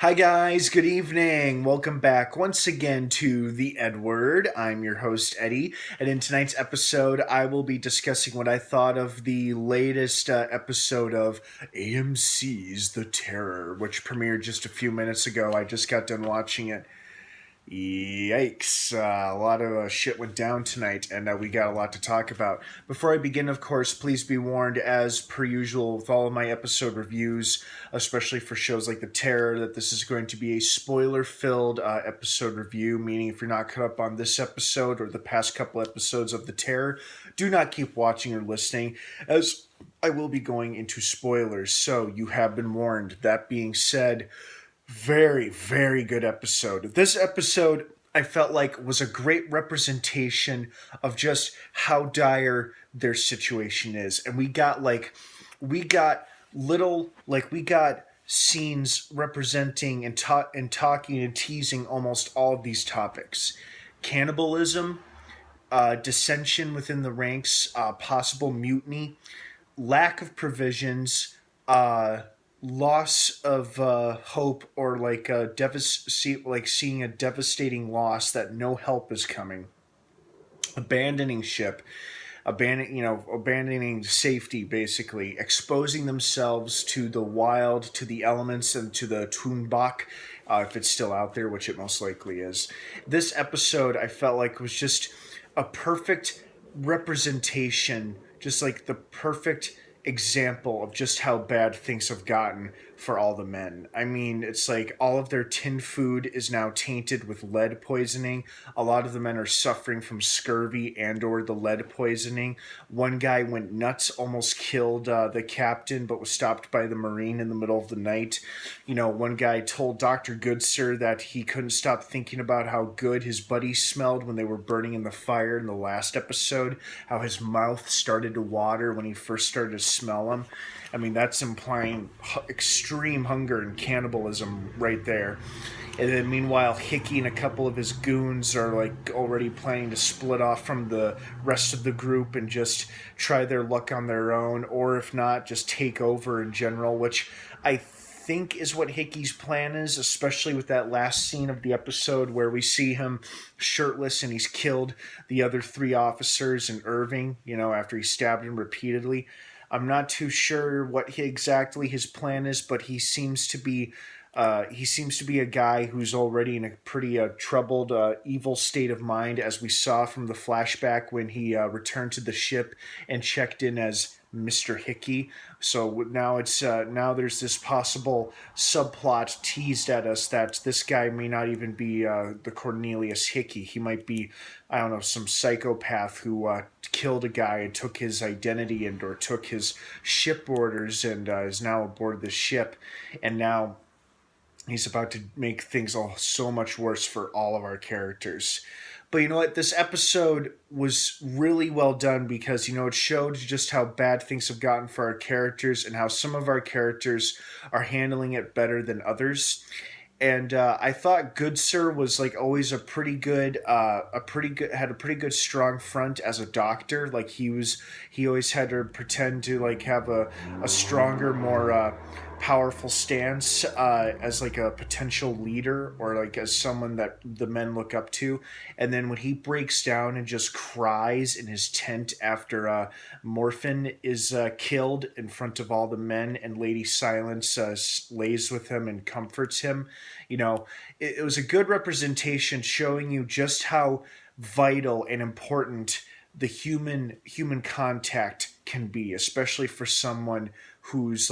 Hi, guys. Good evening. Welcome back once again to the EdWord. I'm your host, Eddie, and in tonight's episode, I will be discussing what I thought of the latest episode of AMC's The Terror, which premiered just a few minutes ago. I just got done watching it. Yikes. A lot of shit went down tonight, and we got a lot to talk about. Before I begin, of course, please be warned, as per usual, with all of my episode reviews, especially for shows like The Terror, that this is going to be a spoiler-filled episode review, meaning if you're not caught up on this episode or the past couple episodes of The Terror, do not keep watching or listening, as I will be going into spoilers, so you have been warned. That being said, very, very good episode. This episode, I felt like, was a great representation of just how dire their situation is. And we got scenes representing and talking and teasing almost all of these topics. Cannibalism, dissension within the ranks, possible mutiny, lack of provisions, loss of hope, or seeing a devastating loss that no help is coming, abandoning ship, abandoning safety, basically exposing themselves to the wild, to the elements, and to the Toonbach, if it's still out there, which it most likely is. This episode, I felt like, was just a perfect representation, just like the perfect example of just how bad things have gotten for all the men. I mean, it's like all of their tinned food is now tainted with lead poisoning. A lot of the men are suffering from scurvy and or the lead poisoning. One guy went nuts, almost killed the captain, but was stopped by the Marine in the middle of the night. One guy told Dr. Goodsir that he couldn't stop thinking about how good his buddies smelled when they were burning in the fire in the last episode, how his mouth started to water when he first started to smell them. I mean, that's implying extreme hunger and cannibalism right there. And then meanwhile, Hickey and a couple of his goons are already planning to split off from the rest of the group and just try their luck on their own, or if not, just take over in general, which I think is what Hickey's plan is, especially with that last scene of the episode where we see him shirtless and he's killed the other three officers in Irving, after he stabbed him repeatedly. I'm not too sure what exactly his plan is, but he seems to be a guy who's already in a pretty troubled, evil state of mind, as we saw from the flashback when he returned to the ship and checked in as Mr. Hickey. So now there's this possible subplot teased at us that this guy may not even be the Cornelius Hickey. He might be, I don't know, some psychopath who killed a guy and took his identity or took his ship orders and is now aboard the ship, and now he's about to make things all so much worse for all of our characters. But you know what? This episode was really well done because, it showed just how bad things have gotten for our characters and how some of our characters are handling it better than others. And I thought Goodsir was always had a pretty good strong front as a doctor. He always had to pretend to have a stronger, more powerful stance as a potential leader, or as someone that the men look up to. And then when he breaks down and just cries in his tent after Morphin is killed in front of all the men, and Lady Silence lays with him and comforts him, it was a good representation, showing you just how vital and important the human contact can be, especially for someone who's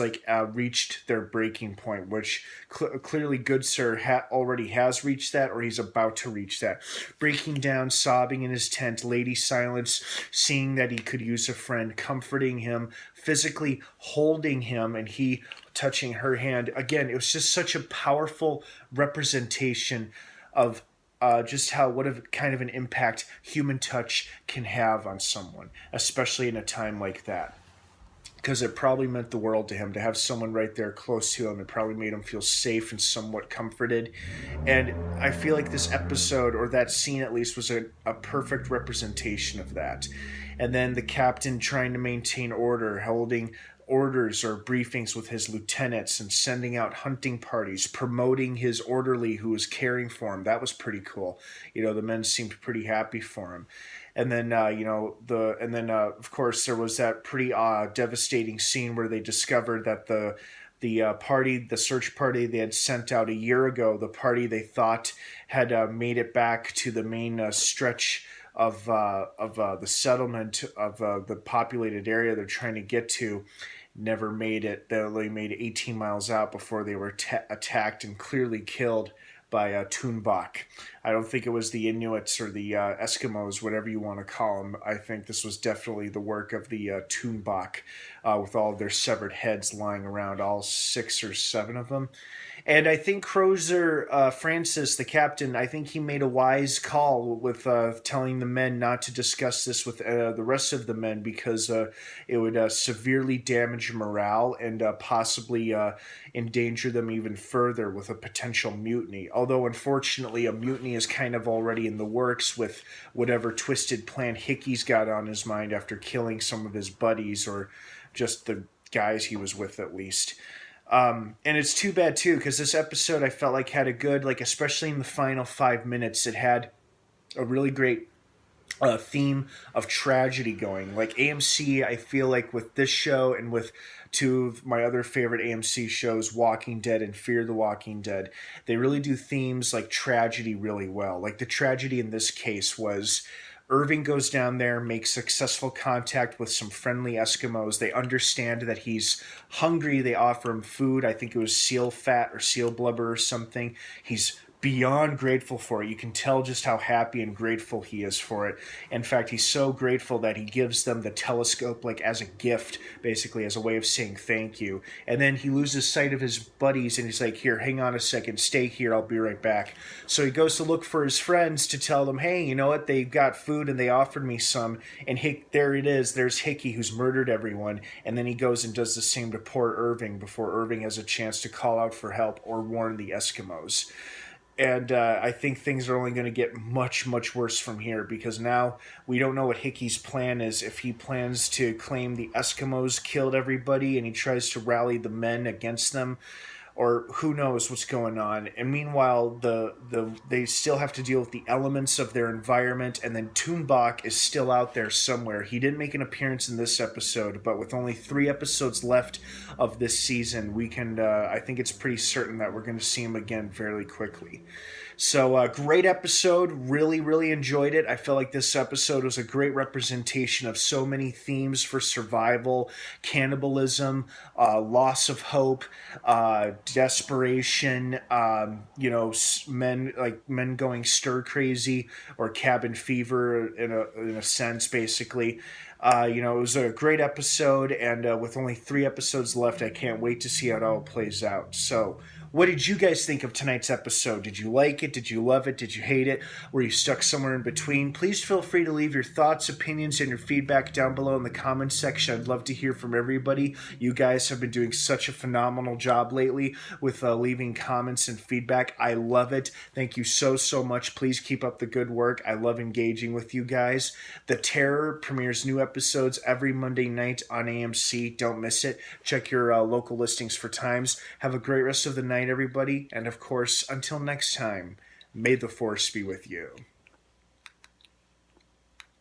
reached their breaking point, which clearly Goodsir already has reached that, or he's about to reach that. Breaking down, sobbing in his tent, Lady Silence seeing that he could use a friend, comforting him, physically holding him, and he touching her hand. Again, it was just such a powerful representation of just what a kind of an impact human touch can have on someone, especially in a time like that. Because it probably meant the world to him to have someone right there close to him. It probably made him feel safe and somewhat comforted. And I feel like this episode, or that scene at least, was a perfect representation of that. And then the captain trying to maintain order, holding orders or briefings with his lieutenants and sending out hunting parties, promoting his orderly who was caring for him. That was pretty cool. The men seemed pretty happy for him. And then of course there was that pretty devastating scene where they discovered that the search party they had sent out a year ago, the party they thought had made it back to the main stretch of the settlement of the populated area they're trying to get to, never made it. They only made 18 miles out before they were attacked and clearly killed by Toonbach. I don't think it was the Inuits or the Eskimos, whatever you want to call them. I think this was definitely the work of the Toonbach, with all of their severed heads lying around, all 6 or 7 of them. And I think Crozer, Francis, the captain, I think he made a wise call with telling the men not to discuss this with the rest of the men, because it would severely damage morale and possibly endanger them even further with a potential mutiny. Although, unfortunately, a mutiny is kind of already in the works with whatever twisted plan Hickey's got on his mind after killing some of his buddies, or just the guys he was with at least. And it's too bad too, because this episode I felt like had a good, especially in the final 5 minutes, it had a really great theme of tragedy going. Like AMC, I feel like with this show and with 2 of my other favorite AMC shows, Walking Dead and Fear the Walking Dead, they really do themes like tragedy really well. Like the tragedy in this case was Irving goes down there, makes successful contact with some friendly Eskimos. They understand that he's hungry. They offer him food. I think it was seal fat or seal blubber or something. He's beyond grateful for it. You can tell just how happy and grateful he is for it. In fact, he's so grateful that he gives them the telescope as a gift, basically as a way of saying thank you. And then he loses sight of his buddies and he's like, here, hang on a second, stay here, I'll be right back. So he goes to look for his friends to tell them, hey, you know what, they got food and they offered me some. And there it is, there's Hickey who's murdered everyone. And then he goes and does the same to poor Irving before Irving has a chance to call out for help or warn the Eskimos. And I think things are only going to get much, much worse from here, because now we don't know what Hickey's plan is. If he plans to claim the Eskimos killed everybody and he tries to rally the men against them, or who knows what's going on. And meanwhile, they still have to deal with the elements of their environment, and then Toonbach is still out there somewhere. He didn't make an appearance in this episode, but with only 3 episodes left of this season, we can. I think it's pretty certain that we're going to see him again fairly quickly. So, great episode. Really, really enjoyed it. I felt like this episode was a great representation of so many themes for survival: cannibalism, loss of hope, desperation, men going stir crazy, or cabin fever in a sense, basically. It was a great episode, and with only 3 episodes left, I can't wait to see how it all plays out. So, what did you guys think of tonight's episode? Did you like it? Did you love it? Did you hate it? Were you stuck somewhere in between? Please feel free to leave your thoughts, opinions, and your feedback down below in the comments section. I'd love to hear from everybody. You guys have been doing such a phenomenal job lately with leaving comments and feedback. I love it. Thank you so, so much. Please keep up the good work. I love engaging with you guys. The Terror premieres new episodes every Monday night on AMC. Don't miss it. Check your local listings for times. Have a great rest of the night, everybody, and of course, until next time, may the force be with you.